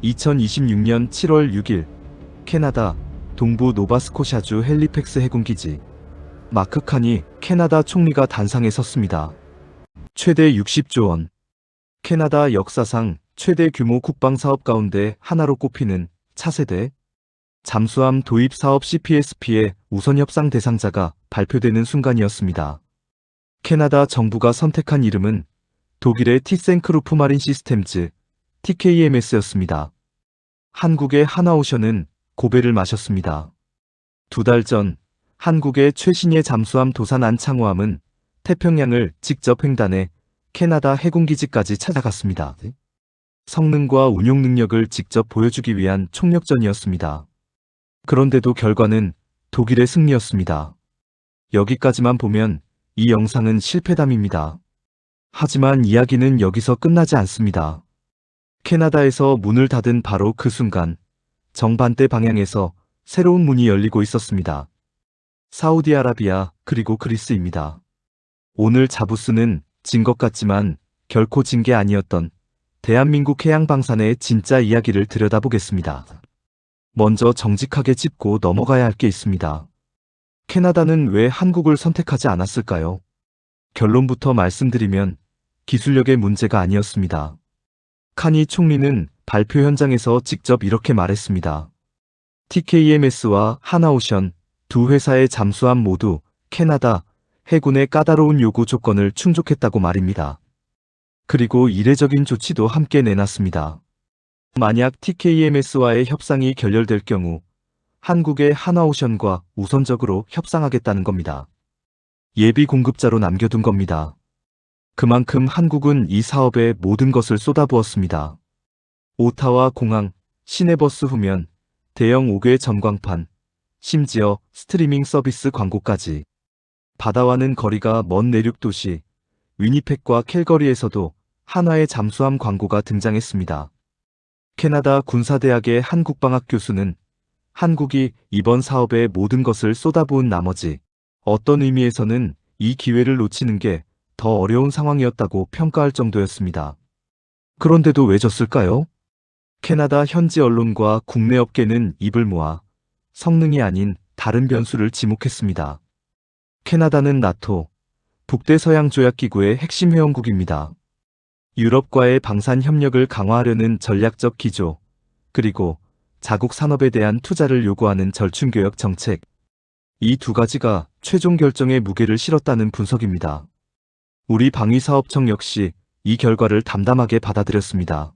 2026년 7월 6일 캐나다 동부 노바스코샤주 헬리팩스 해군기지 마크 칸이 캐나다 총리가 단상에 섰습니다. 최대 60조 원. 캐나다 역사상 최대 규모 국방사업 가운데 하나로 꼽히는 차세대 잠수함 도입 사업 CPSP의 우선 협상 대상자가 발표되는 순간이었습니다. 캐나다 정부가 선택한 이름은 독일의 티센크루프 마린 시스템즈 TKMS였습니다. 한국의 하나오션은 고배를 마셨습니다. 2달 전 한국의 최신의 잠수함 도산 안창호함은 태평양을 직접 횡단해 캐나다 해군기지까지 찾아갔습니다. 성능과 운용 능력을 직접 보여주기 위한 총력전이었습니다. 그런데도 결과는 독일의 승리였습니다. 여기까지만 보면 이 영상은 실패담입니다. 하지만 이야기는 여기서 끝나지 않습니다. 캐나다에서 문을 닫은 바로 그 순간 정반대 방향에서 새로운 문이 열리고 있었습니다. 사우디아라비아 그리고 그리스입니다. 오늘 자부스는 진 것 같지만 결코 진 게 아니었던 대한민국 해양방산의 진짜 이야기를 들여다보겠습니다. 먼저 정직하게 짚고 넘어가야 할 게 있습니다. 캐나다는 왜 한국을 선택하지 않았을까요? 결론부터 말씀드리면 기술력의 문제가 아니었습니다. 칸이 총리는 발표 현장에서 직접 이렇게 말했습니다. TKMS와 하나오션 두 회사의 잠수함 모두 캐나다 해군의 까다로운 요구 조건을 충족했다고 말입니다. 그리고 이례적인 조치도 함께 내놨습니다. 만약 TKMS와의 협상이 결렬될 경우 한국의 하나오션과 우선적으로 협상하겠다는 겁니다. 예비 공급자로 남겨둔 겁니다. 그만큼 한국은 이 사업에 모든 것을 쏟아부었습니다. 오타와 공항, 시내버스 후면, 대형 5개 전광판, 심지어 스트리밍 서비스 광고까지. 바다와는 거리가 먼 내륙 도시, 위니펙과 캘거리에서도 한화의 잠수함 광고가 등장했습니다. 캐나다 군사대학의 한국방학 교수는 한국이 이번 사업에 모든 것을 쏟아부은 나머지 어떤 의미에서는 이 기회를 놓치는 게 더 어려운 상황이었다고 평가할 정도였습니다. 그런데도 왜 졌을까요? 캐나다 현지 언론과 국내 업계는 입을 모아 성능이 아닌 다른 변수를 지목했습니다. 캐나다는 나토, 북대서양조약기구의 핵심 회원국입니다. 유럽과의 방산 협력을 강화하려는 전략적 기조, 그리고 자국 산업에 대한 투자를 요구하는 절충교역 정책. 이 두 가지가 최종 결정에 무게를 실었다는 분석입니다. 우리 방위사업청 역시 이 결과를 담담하게 받아들였습니다.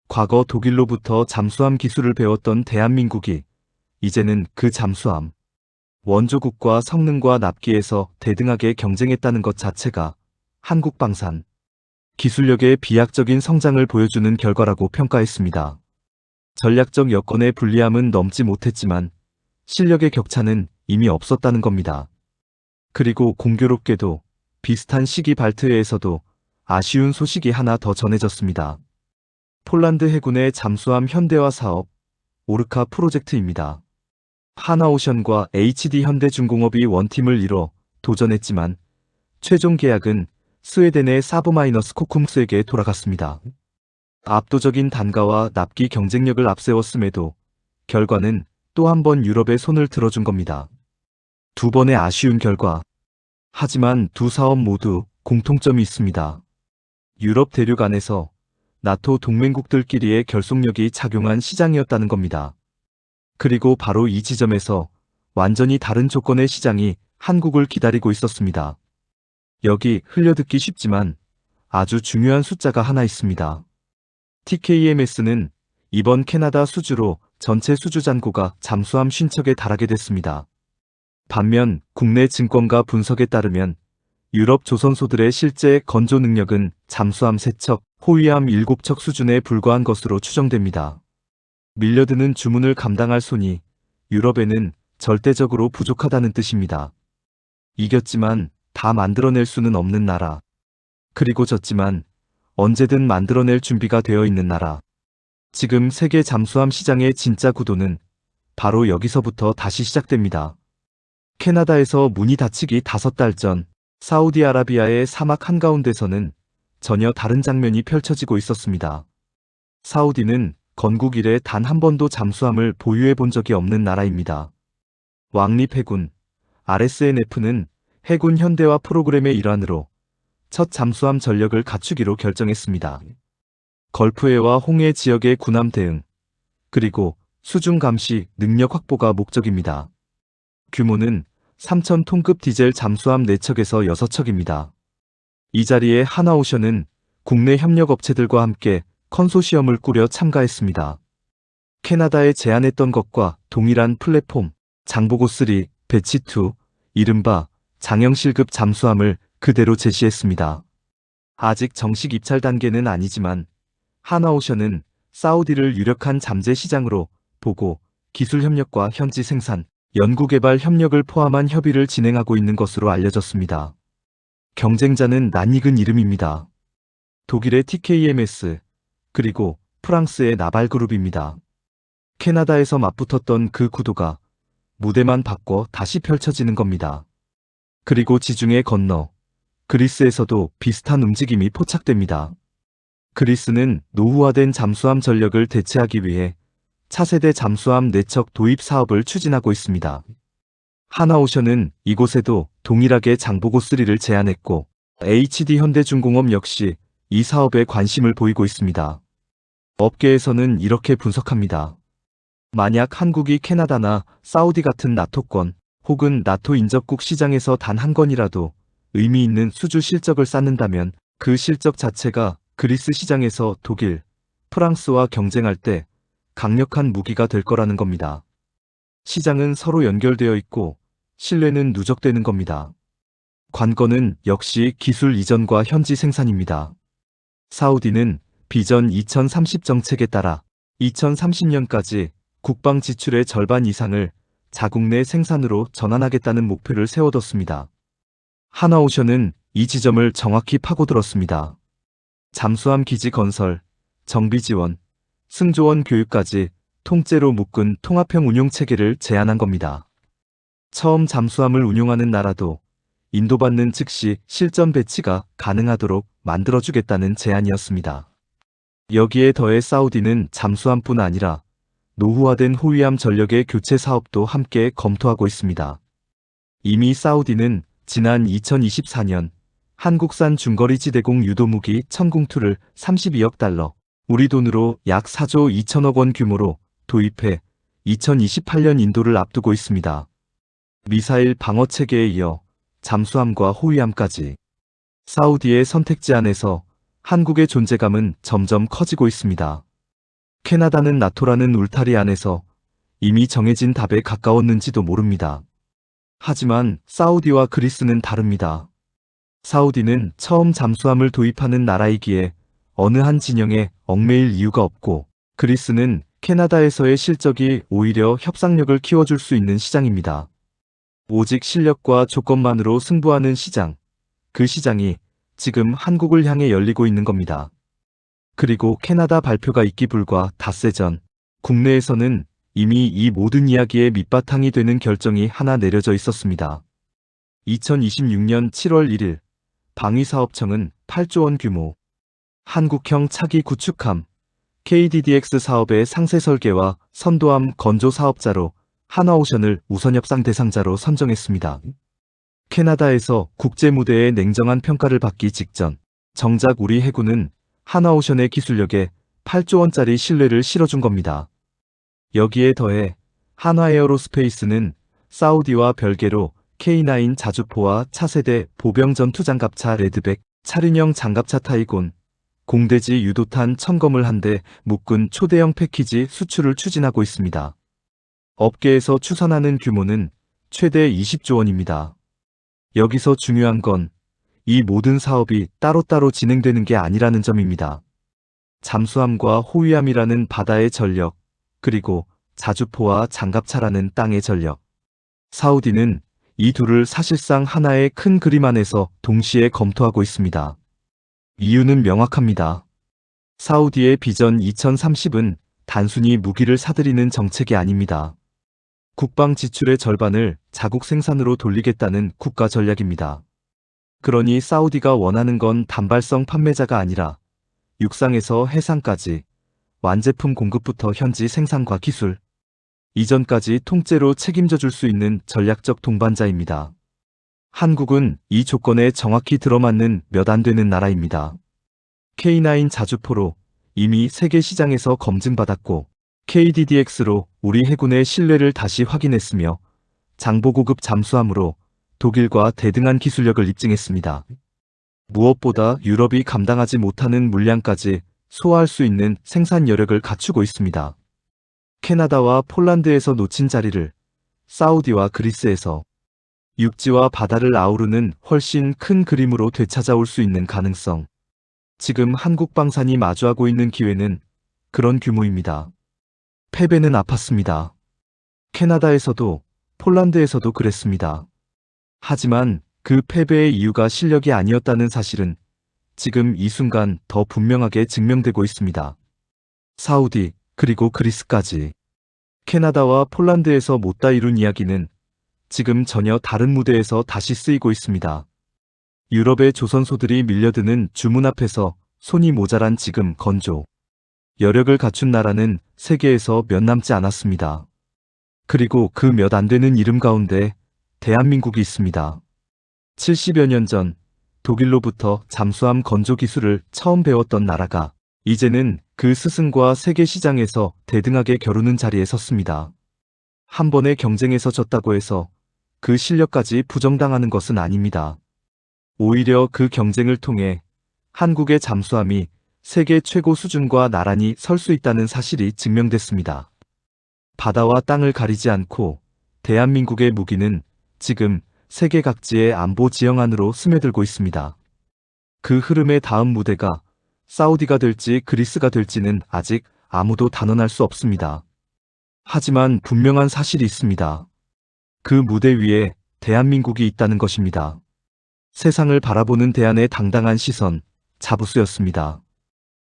과거 독일로부터 잠수함 기술을 배웠던 대한민국이 이제는 그 잠수함, 원조국과 성능과 납기에서 대등하게 경쟁했다는 것 자체가 한국 방산, 기술력의 비약적인 성장을 보여주는 결과라고 평가했습니다. 전략적 여건의 불리함은 넘지 못했지만 실력의 격차는 이미 없었다는 겁니다. 그리고 공교롭게도 비슷한 시기 발트해에서도 아쉬운 소식이 하나 더 전해졌습니다. 폴란드 해군의 잠수함 현대화 사업, 오르카 프로젝트입니다. 하나오션과 HD 현대중공업이 원팀을 이뤄 도전했지만 최종 계약은 스웨덴의 사브마이너스 코쿰스에게 돌아갔습니다. 압도적인 단가와 납기 경쟁력을 앞세웠음에도 결과는 또 한 번 유럽의 손을 들어준 겁니다. 두 번의 아쉬운 결과. 하지만 두 사업 모두 공통점이 있습니다. 유럽 대륙 안에서 나토 동맹국들끼리의 결속력이 작용한 시장이었다는 겁니다. 그리고 바로 이 지점에서 완전히 다른 조건의 시장이 한국을 기다리고 있었습니다. 여기 흘려듣기 쉽지만 아주 중요한 숫자가 하나 있습니다. TKMS는 이번 캐나다 수주로 전체 수주 잔고가 잠수함 50척에 달하게 됐습니다. 반면 국내 증권가 분석에 따르면 유럽 조선소들의 실제 건조 능력은 잠수함 3척, 호위함 7척 수준에 불과한 것으로 추정됩니다. 밀려드는 주문을 감당할 손이 유럽에는 절대적으로 부족하다는 뜻입니다. 이겼지만 다 만들어낼 수는 없는 나라. 그리고 졌지만 언제든 만들어낼 준비가 되어 있는 나라. 지금 세계 잠수함 시장의 진짜 구도는 바로 여기서부터 다시 시작됩니다. 캐나다에서 문이 닫히기 5달 전 사우디아라비아의 사막 한가운데서는 전혀 다른 장면이 펼쳐지고 있었습니다. 사우디는 건국 이래 단 한 번도 잠수함을 보유해 본 적이 없는 나라입니다. 왕립해군 RSNF는 해군 현대화 프로그램의 일환으로 첫 잠수함 전력을 갖추기로 결정했습니다. 걸프해와 홍해 지역의 군함 대응, 그리고 수중 감시 능력 확보가 목적입니다. 규모는 3,000톤급 디젤 잠수함 4척에서 6척입니다. 이 자리에 하나오션은 국내 협력업체들과 함께 컨소시엄을 꾸려 참가했습니다. 캐나다에 제안했던 것과 동일한 플랫폼, 장보고3, 배치2, 이른바 장영실급 잠수함을 그대로 제시했습니다. 아직 정식 입찰 단계는 아니지만 하나오션은 사우디를 유력한 잠재 시장으로 보고 기술 협력과 현지 생산, 연구개발 협력을 포함한 협의를 진행하고 있는 것으로 알려졌습니다. 경쟁자는 낯익은 이름입니다. 독일의 TKMS, 그리고 프랑스의 나발그룹입니다. 캐나다에서 맞붙었던 그 구도가 무대만 바꿔 다시 펼쳐지는 겁니다. 그리고 지중해 건너 그리스에서도 비슷한 움직임이 포착됩니다. 그리스는 노후화된 잠수함 전력을 대체하기 위해 차세대 잠수함 4척 도입 사업을 추진하고 있습니다. 하나오션은 이곳에도 동일하게 장보고3를 제안했고 HD 현대중공업 역시 이 사업에 관심을 보이고 있습니다. 업계에서는 이렇게 분석합니다. 만약 한국이 캐나다나 사우디 같은 나토권 혹은 나토 인접국 시장에서 단 한 건이라도 의미 있는 수주 실적을 쌓는다면 그 실적 자체가 그리스 시장에서 독일, 프랑스와 경쟁할 때 강력한 무기가 될 거라는 겁니다. 시장은 서로 연결되어 있고 신뢰는 누적되는 겁니다. 관건은 역시 기술 이전과 현지 생산입니다. 사우디는 비전 2030 정책에 따라 2030년까지 국방 지출의 절반 이상을 자국 내 생산으로 전환하겠다는 목표를 세워뒀습니다. 하나오션은 이 지점을 정확히 파고들었습니다. 잠수함 기지 건설, 정비 지원, 승조원 교육까지 통째로 묶은 통합형 운용 체계를 제안한 겁니다. 처음 잠수함을 운용하는 나라도 인도받는 즉시 실전 배치가 가능하도록 만들어주겠다는 제안이었습니다. 여기에 더해 사우디는 잠수함뿐 아니라 노후화된 호위함 전력의 교체 사업도 함께 검토하고 있습니다. 이미 사우디는 지난 2024년 한국산 중거리 지대공 유도무기 천궁2를 32억 달러, 우리 돈으로 약 4조 2천억 원 규모로 도입해 2028년 인도를 앞두고 있습니다. 미사일 방어 체계에 이어 잠수함과 호위함까지 사우디의 선택지 안에서 한국의 존재감은 점점 커지고 있습니다. 캐나다는 나토라는 울타리 안에서 이미 정해진 답에 가까웠는지도 모릅니다. 하지만 사우디와 그리스는 다릅니다. 사우디는 처음 잠수함을 도입하는 나라이기에 어느 한 진영에 얽매일 이유가 없고, 그리스는 캐나다에서의 실적이 오히려 협상력을 키워줄 수 있는 시장입니다. 오직 실력과 조건만으로 승부하는 시장, 그 시장이 지금 한국을 향해 열리고 있는 겁니다. 그리고 캐나다 발표가 있기 불과 닷새 전, 국내에서는 이미 이 모든 이야기의 밑바탕이 되는 결정이 하나 내려져 있었습니다. 2026년 7월 1일 방위사업청은 8조 원 규모 한국형 차기 구축함 KDDX 사업의 상세 설계와 선도함 건조 사업자로 하나오션을 우선 협상 대상자로 선정했습니다. 캐나다에서 국제 무대의 냉정한 평가를 받기 직전, 정작 우리 해군은 하나오션의 기술력에 8조 원짜리 신뢰를 실어준 겁니다. 여기에 더해 한화에어로스페이스는 사우디와 별개로 K9 자주포와 차세대 보병 전투장갑차 레드백, 차륜형 장갑차 타이곤, 공대지 유도탄 첨검을 한 대 묶은 초대형 패키지 수출을 추진하고 있습니다. 업계에서 추산하는 규모는 최대 20조 원입니다. 여기서 중요한 건 이 모든 사업이 따로따로 진행되는 게 아니라는 점입니다. 잠수함과 호위함이라는 바다의 전력, 그리고 자주포와 장갑차라는 땅의 전력. 사우디는 이 둘을 사실상 하나의 큰 그림 안에서 동시에 검토하고 있습니다. 이유는 명확합니다. 사우디의 비전 2030은 단순히 무기를 사들이는 정책이 아닙니다. 국방 지출의 절반을 자국 생산으로 돌리겠다는 국가 전략입니다. 그러니 사우디가 원하는 건 단발성 판매자가 아니라 육상에서 해상까지 완제품 공급부터 현지 생산과 기술, 이전까지 통째로 책임져 줄 수 있는 전략적 동반자입니다. 한국은 이 조건에 정확히 들어맞는 몇 안 되는 나라입니다. K9 자주포로 이미 세계 시장에서 검증받았고 KDDX로 우리 해군의 신뢰를 다시 확인했으며 장보고급 잠수함으로 독일과 대등한 기술력을 입증했습니다. 무엇보다 유럽이 감당하지 못하는 물량까지 소화할 수 있는 생산 여력을 갖추고 있습니다. 캐나다와 폴란드에서 놓친 자리를 사우디와 그리스에서 육지와 바다를 아우르는 훨씬 큰 그림으로 되찾아올 수 있는 가능성. 지금 한국 방산이 마주하고 있는 기회는 그런 규모입니다. 패배는 아팠습니다. 캐나다에서도 폴란드에서도 그랬습니다. 하지만 그 패배의 이유가 실력이 아니었다는 사실은 지금 이 순간 더 분명하게 증명되고 있습니다. 사우디, 그리고 그리스까지. 캐나다와 폴란드에서 못다 이룬 이야기는 지금 전혀 다른 무대에서 다시 쓰이고 있습니다. 유럽의 조선소들이 밀려드는 주문 앞에서 손이 모자란 지금 건조. 여력을 갖춘 나라는 세계에서 몇 남지 않았습니다. 그리고 그 몇 안 되는 이름 가운데 대한민국이 있습니다. 70여 년 전 독일로부터 잠수함 건조 기술을 처음 배웠던 나라가 이제는 그 스승과 세계 시장에서 대등하게 겨루는 자리에 섰습니다. 한 번의 경쟁에서 졌다고 해서 그 실력까지 부정당하는 것은 아닙니다. 오히려 그 경쟁을 통해 한국의 잠수함이 세계 최고 수준과 나란히 설 수 있다는 사실이 증명됐습니다. 바다와 땅을 가리지 않고 대한민국의 무기는 지금 세계 각지의 안보 지형 안으로 스며들고 있습니다. 그 흐름의 다음 무대가 사우디가 될지 그리스가 될지는 아직 아무도 단언할 수 없습니다. 하지만 분명한 사실이 있습니다. 그 무대 위에 대한민국이 있다는 것입니다. 세상을 바라보는 대안의 당당한 시선, 자부수였습니다.